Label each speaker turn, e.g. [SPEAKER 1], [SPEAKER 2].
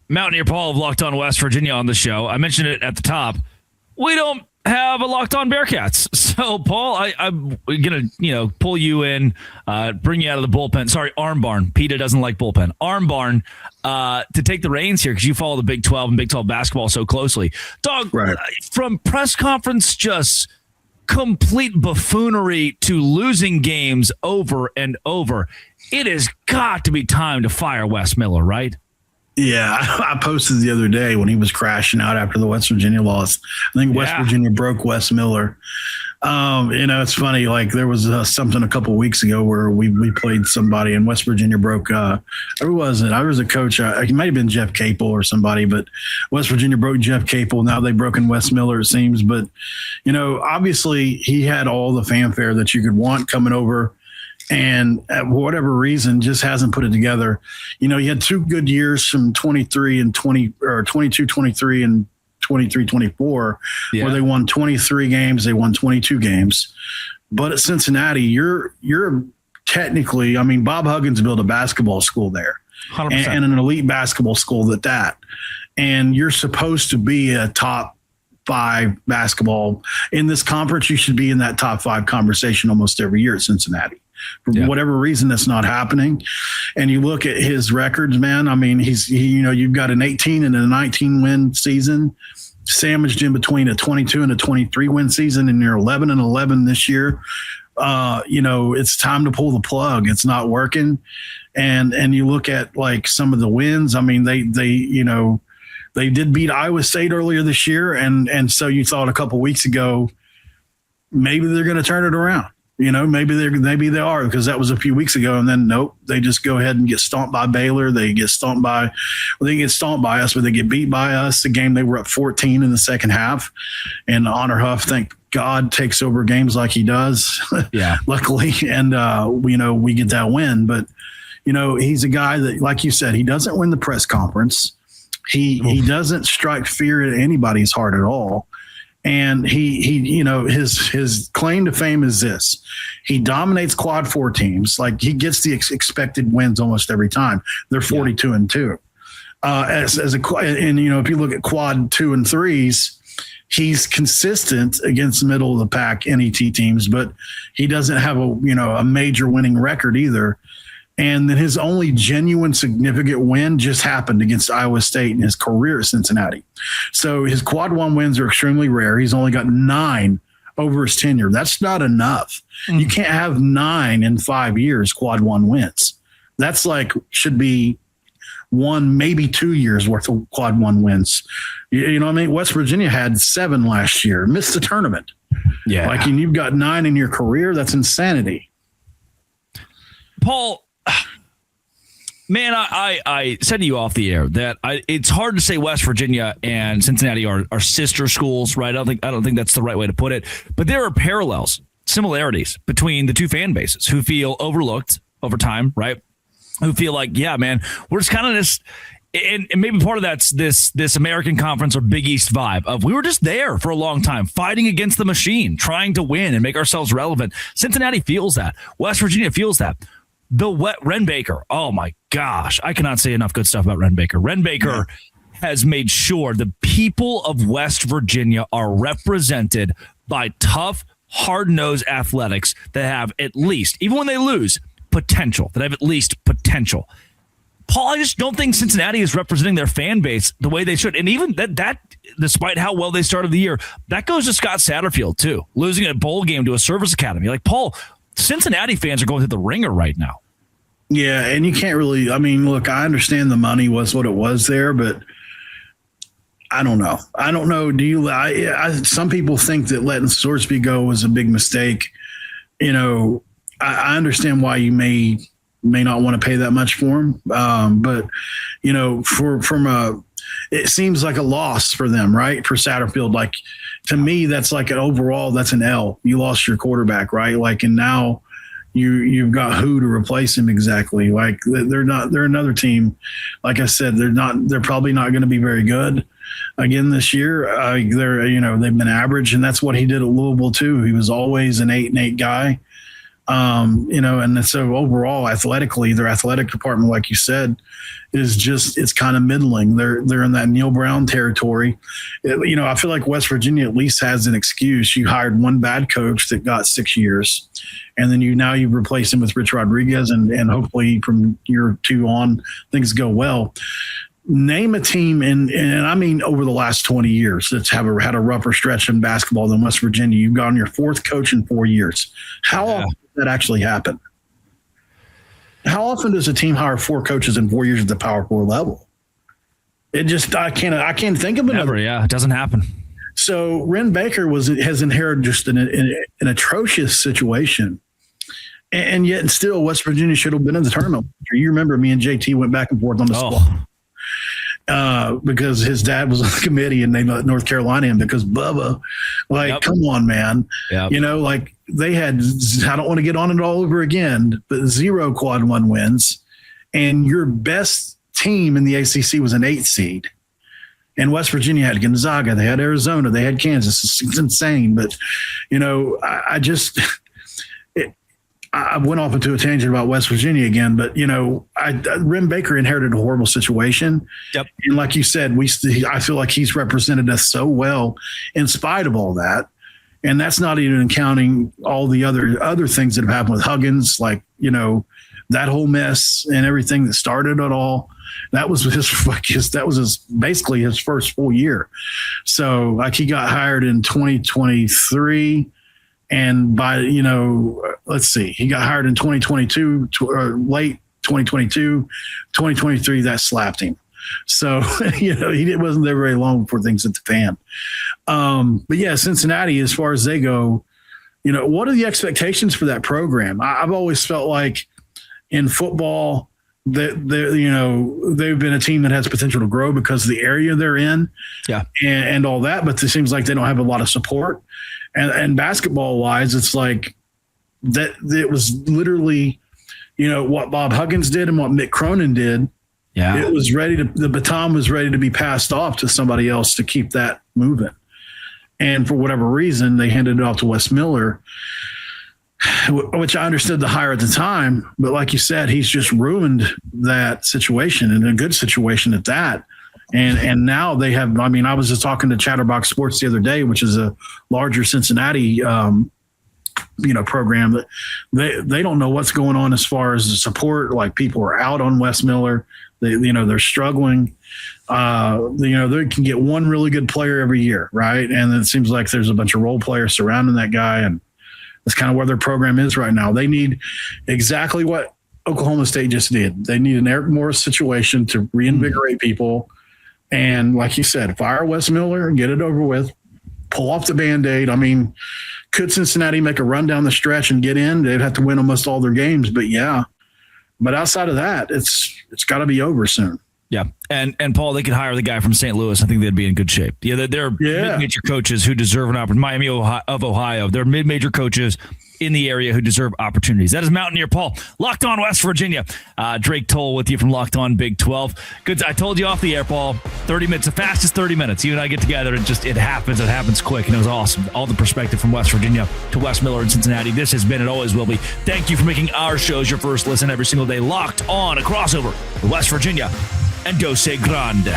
[SPEAKER 1] Mountaineer Paul of Locked On West Virginia on the show. I mentioned it at the top. We don't have a Locked On Bearcats. So, Paul, I'm going to, pull you in, bring you out of the bullpen. Sorry, Arm Barn. PETA doesn't like bullpen. Arm Barn to take the reins here because you follow the Big 12 and Big 12 basketball so closely. Dog, right. From press conference, just complete buffoonery to losing games over and over. It has got to be time to fire Wes Miller, right?
[SPEAKER 2] Yeah, I posted the other day when he was crashing out after the West Virginia loss. I think West Virginia broke Wes Miller. It's funny. Like there was something a couple of weeks ago where we played somebody and West Virginia broke. Who was it? I was a coach. It might have been Jeff Capel or somebody, but West Virginia broke Jeff Capel. Now they've broken Wes Miller, it seems. But obviously he had all the fanfare that you could want coming over. And for whatever reason, just hasn't put it together. He had 2 good years from 23 and 20, or 22, 23 and 23, 24, where they won 23 games. They won 22 games. But at Cincinnati, you're technically, Bob Huggins built a basketball school there 100%. And an elite basketball school at that. And you're supposed to be a top 5 basketball in this conference. You should be in that top 5 conversation almost every year at Cincinnati. For whatever reason, that's not happening. And you look at his records, man. You've got an 18 and a 19 win season sandwiched in between a 22 and a 23 win season, and you're 11 and 11 this year. It's time to pull the plug. It's not working. And you look at like some of the wins. They did beat Iowa State earlier this year, and so you thought a couple weeks ago maybe they're going to turn it around. Maybe they are, because that was a few weeks ago, and then nope, they just go ahead and get stomped by Baylor. They get stomped by us, but they get beat by us. The game they were up 14 in the second half, and Honor Huff, thank God, takes over games like he does. Yeah, luckily, and we get that win. But he's a guy that, like you said, he doesn't win the press conference. He doesn't strike fear at anybody's heart at all. And his claim to fame is this: he dominates quad 4 teams. Like he gets the expected wins almost every time. They're 42-2. If you look at quad 2 and 3s, he's consistent against middle of the pack NET teams, but he doesn't have a major winning record either. And then his only genuine significant win just happened against Iowa State in his career at Cincinnati. So his quad 1 wins are extremely rare. He's only got 9 over his tenure. That's not enough. You can't have 9 in 5 years quad 1 wins. That's should be 1, maybe 2 years worth of quad 1 wins. You know what I mean? West Virginia had 7 last year, missed the tournament. Yeah. And you've got 9 in your career. That's insanity.
[SPEAKER 1] Paul, man, I said to you off the air that it's hard to say West Virginia and Cincinnati are sister schools, right? I don't think that's the right way to put it. But there are parallels, similarities between the two fan bases who feel overlooked over time, right? Who feel like, yeah, man, we're just kind of this, and maybe part of that's this American Conference or Big East vibe of we were just there for a long time, fighting against the machine, trying to win and make ourselves relevant. Cincinnati feels that. West Virginia feels that. Ren Baker, oh my gosh, I cannot say enough good stuff about Ren Baker. Ren Baker has made sure the people of West Virginia are represented by tough, hard-nosed athletics that have at least, even when they lose, potential, that have at least potential. Paul, I just don't think Cincinnati is representing their fan base the way they should. And even that despite how well they started the year, that goes to Scott Satterfield too, losing a bowl game to a service academy. Like, Paul, Cincinnati fans are going through the ringer right now.
[SPEAKER 2] Yeah, and you can't really, look, I understand the money was what it was there, but I don't know. Do you, some people think that letting Sorsby go was a big mistake. I understand why you may not want to pay that much for him. But it seems like a loss for them, right? For Satterfield, to me, that's that's an L. You lost your quarterback, right? And now you've got who to replace him exactly. They're another team. Like I said, they're probably not going to be very good again this year. They've been average, and that's what he did at Louisville too. He was always an 8-8 guy. And so overall, athletically, their athletic department, like you said, it's kind of middling. They're in that Neil Brown territory. I feel like West Virginia at least has an excuse. You hired one bad coach that got 6 years, and then you replace him with Rich Rodriguez, and hopefully from year 2 on things go well. Name a team, and I mean over the last 20 years that's had a rougher stretch in basketball than West Virginia. You've gotten your 4th coach in 4 years. How often does that actually happen? How often does a team hire 4 coaches in 4 years at the Power 4 level? I can't think of it.
[SPEAKER 1] Never, it doesn't happen.
[SPEAKER 2] So Ren Baker has inherited just an atrocious situation. And yet still West Virginia should have been in the tournament. You remember me and JT went back and forth on the squad. Because his dad was on the committee and they let North Carolina in because Bubba, come on, man. Yep. They had, I don't want to get on it all over again, but 0 quad 1 wins. And your best team in the ACC was an 8th seed. And West Virginia had Gonzaga, they had Arizona, they had Kansas. It's insane. But, I went off into a tangent about West Virginia again, but Ren Baker inherited a horrible situation.
[SPEAKER 1] Yep.
[SPEAKER 2] And like you said, I feel like he's represented us so well in spite of all that. And that's not even counting all the other things that have happened with Huggins, that whole mess and everything that started it all. That was basically his first full year. So he got hired in 2023. And by, let's see, he got hired in 2022, late 2022, 2023, that slapped him. So, he wasn't there very long before things hit the fan. But yeah, Cincinnati, as far as they go, what are the expectations for that program? I've always felt like in football that they've been a team that has potential to grow because of the area they're in, and all that. But it seems like they don't have a lot of support. And basketball wise, it's like that. It was literally, what Bob Huggins did and what Mick Cronin did. Yeah, it was the baton was ready to be passed off to somebody else to keep that moving. And for whatever reason, they handed it off to Wes Miller, which I understood the hire at the time. But like you said, he's just ruined that situation, and a good situation at that. And now they have, I was just talking to Chatterbox Sports the other day, which is a larger Cincinnati, program, that they don't know what's going on as far as the support. Like, people are out on Wes Miller. They're struggling. They can get one really good player every year. Right. And it seems like there's a bunch of role players surrounding that guy. And that's kind of where their program is right now. They need exactly what Oklahoma State just did. They need an Eric Morris situation to reinvigorate people. And like you said, fire Wes Miller, get it over with, pull off the Band-Aid. Could Cincinnati make a run down the stretch and get in? They'd have to win almost all their games, but yeah. But outside of that, it's got to be over soon.
[SPEAKER 1] Yeah. And Paul, they could hire the guy from St. Louis. I think they'd be in good shape. Yeah, they're mid-major coaches who deserve an opportunity. Miami of Ohio. They're mid-major coaches in the area who deserve opportunities. That is Mountaineer Paul, Locked On West Virginia. Drake Toll with you from Locked On Big 12. Good. I told you off the air, Paul, 30 minutes, the fastest 30 minutes. You and I get together and it happens. It happens quick, and it was awesome. All the perspective from West Virginia to Wes Miller in Cincinnati. This has been and always will be. Thank you for making our shows your first listen every single day. Locked On, a crossover with West Virginia and Dose Grande.